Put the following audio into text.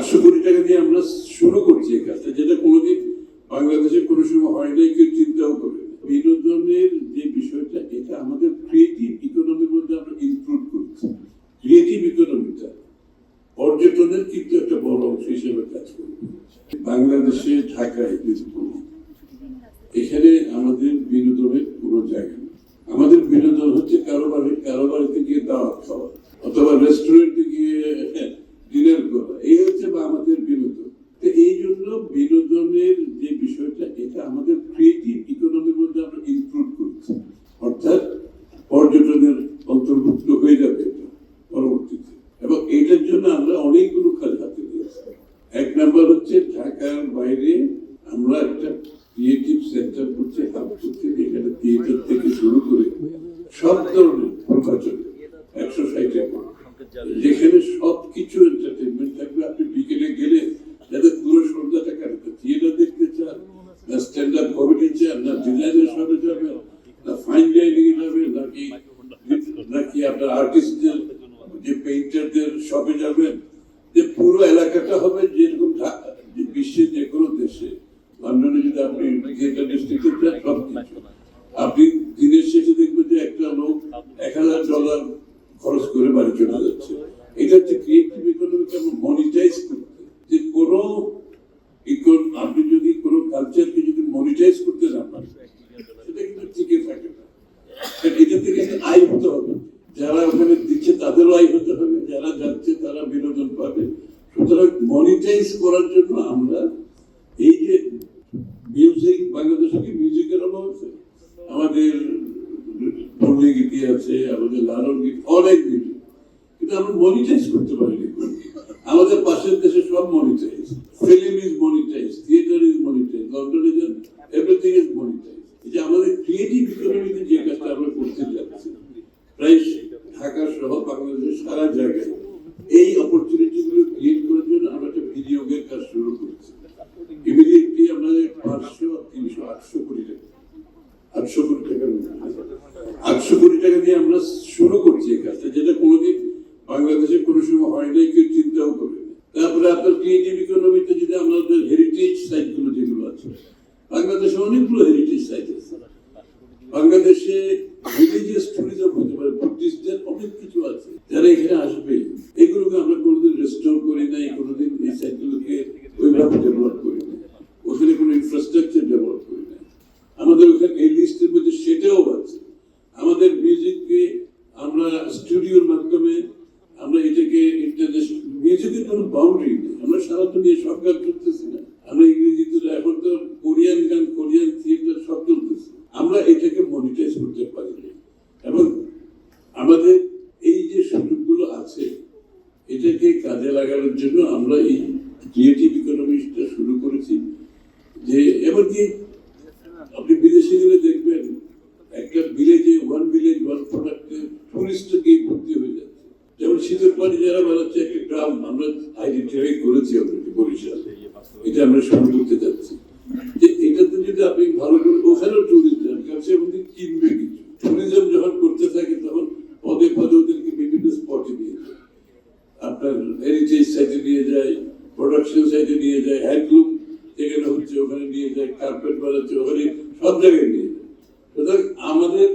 800 কোটি টাকা দিয়ে আমরা শুরু করছি এই কাজটা, যেটা কোনোদিন বাংলাদেশে কোনো সময় হয় নাই, কেউ চিন্তাও করে। বিনোদনের যে বিষয়টা, এটা আমাদের ক্রিয়েটিভ ইকোনমির মধ্যে আমরা ইনক্লুড করছি। ক্রিয়েটিভ ইকোনমিটা পর্যটনের কিন্তু একটা বড় অংশ হিসেবে কাজ করবে। বাংলাদেশে ঢাকায় এখানে আমাদের বিনোদনের কোনো জায়গা নেই। আমাদের বিনোদন হচ্ছে কারো বাড়িতে গিয়ে দাওয়াত খাওয়া অথবা রেস্টুরেন্টে গিয়ে ডিনার করা, এই হচ্ছে বা আমাদের বিনোদন। তো এই জন্য বিনোদনের যে বিষয়টা, এটা আমাদের ক্রিয়েটিভ ইকোনমির মধ্যে আমরা ইনক্লুড করছি, অর্থাৎ পর্যটনের অন্তর্ভুক্ত হয়ে যাবে এটা পরবর্তীতে। এবং এটার জন্য আমরা অনেকগুলো কাজ হাতে নিয়েছি। এক নাম্বার হচ্ছে ঢাকার বাইরে আমরা একটা ক্রিয়েটিভ সেন্টার করছি, হাব করছি, এখানে থিয়েটার থেকে শুরু করে সব ধরনের প্রকাশন 160 একর, যেখানে সবকিছু এন্টারটেনমেন্ট থাকবে। আপনি বিকেলে গেলে যাতে পুরো সন্ধ্যাটা কাটবে, থিয়েটার দেখতে চান, না স্ট্যান্ড আপ কমেডি চান, না ডিজাইনের শপে যাবেন, না ফাইন ডাইনিং এ যাবেন, নাকি আপনার আর্টিস্টদের যে পেইন্টারদের শপে যাবেন, যে পুরো এলাকাটা হবে যেরকম বিশ্বের যে কোনো দেশে। লন্ডনে যদি আপনি থিয়েটার ডিস্ট্রিক্টে যান, সবকিছু আপনি দিনের শেষে দেখবেন যে একটা লোক $1000 খরচ করে বাড়ি চলে যাচ্ছে। এটা হচ্ছে ক্রিয়েটিভ ইকোনমিকে আমরা মনিটাইজ করতে, যে কোনো আপনি যদি কোনো কালচারকে যদি মনিটাইজ করতে না পারেন, সেটা কিন্তু টিকে থাকে না। এটা থেকে আয় হতে হবে, যারা ওখানে দিচ্ছে তাদেরও আয় হতে হবে, যারা যাচ্ছে তারা বিনোদন পাবে। সুতরাং মনিটাইজ করার জন্য আমরা এই যে মিউজিক, বাংলাদেশে কি মিউজিকের অভাব আছে? আমাদের পল্লী গীতি আছে, আমাদের লালন গীতি, অনেক গীতি, কিন্তু আমরা মনিটাইজ করতে পারিনি। আমাদের পাশের দেশে সব monetise, film is monetise, theatre is monetise, লন্ডনে যান, এভরিথিং ইজ মনিটাইজ। এই যে আমাদের ক্রিয়েটিভ ইকোনমিতে যে কাজটা আমরা করতে যাচ্ছি, প্রায় ঢাকা সহ বাংলাদেশের সারা জায়গায় এই অপরচুনিটি গুলো ক্রিয়েট করার জন্য আমরা একটা বিনিয়োগের কাজ শুরু করছি। ইমিডিয়েটলি আমাদের 500, 300, 800 কোটি টাকা, 800 কোটি টাকার 800 কোটি টাকা দিয়ে আমরা শুরু করছি এই কাজটা, যেটা কোনোদিন বাংলাদেশে কোনো সময় হয় নাই, কেউ চিন্তাও করে। তারপরে আপনার ক্রিয়েটিভ ইকোনমিতে যদি আমাদের হেরিটেজ সাইট গুলো যেগুলো আছে, বাংলাদেশে অনেকগুলো হেরিটেজ সাইট আছে। বাংলাদেশে রিলিজিয়াস ট্যুরিজম হতে পারে, বুদ্ধিস্টদের অনেক কিছু আছে, যারা এখানে আসবে। এগুলোকে আমরা কোনোদিন রেস্টোর করি নাই, কোনোদিন এই সাইটগুলোকে ওইভাবে ডেভেলপ করি নাই, ওখানে কোনো ইনফ্রাস্ট্রাকচার ডেভেলপ করি নাই। আমাদের ওখানে এই লিস্টের মধ্যে সেটাও আছে। আমাদের মিউজিককে আমরা স্টুডিওর মাধ্যমে আমরা এটাকে ইন্টারন্যাশনাল, মিউজিকের কোনো বাউন্ডারি নেই, আমরা সারা দুনিয়া সব কাজ করতেছি না। আমরা ইংরেজিতে, এখন তো কোরিয়ান গান, কোরিয়ান থিয়েটার সব চলতেছে। আমরা এটাকে মনিটাইজ করতে পারি। এবং আমাদের এই যে সুযোগগুলো আছে, এটাকে কাজে লাগানোর জন্য আমরা এই ক্রিয়েটিভ ইকোনমিটা শুরু করেছি। যে এমনকি আপনি বিদেশে গেলে দেখবেন একটা ভিলেজে, ওয়ান ভিলেজ ওয়ান প্রোডাক্টে টুরিস্ট গিয়ে ভর্তি হয়ে যাচ্ছে। যেমন শীতের পানি যারা বানাচ্ছে, একটা গ্রাম আমরা আইডেন্টিফাই করেছি অলরেডি বরিশাল, এটা আমরা শুরু করতে যাচ্ছি। যে এটাতে যদি আপনি ভালো করে, ওখানেও টুরিস্ট যান, কারণ সে ওদের কিনবে কিছু। টুরিজম যখন করতে থাকে তখন পদে পদে ওদেরকে বিভিন্ন স্পটে নিয়ে যায়, আপনার হেরিটেজ সাইটে নিয়ে যায়, প্রোডাকশন সাইটে নিয়ে যায়, হ্যান্ডলুম যেখানে হচ্ছে ওখানে নিয়ে যায়, কার্পেট বানাচ্ছে ওখানে, সব জায়গায় নিয়ে যায়। সুতরাং আমাদের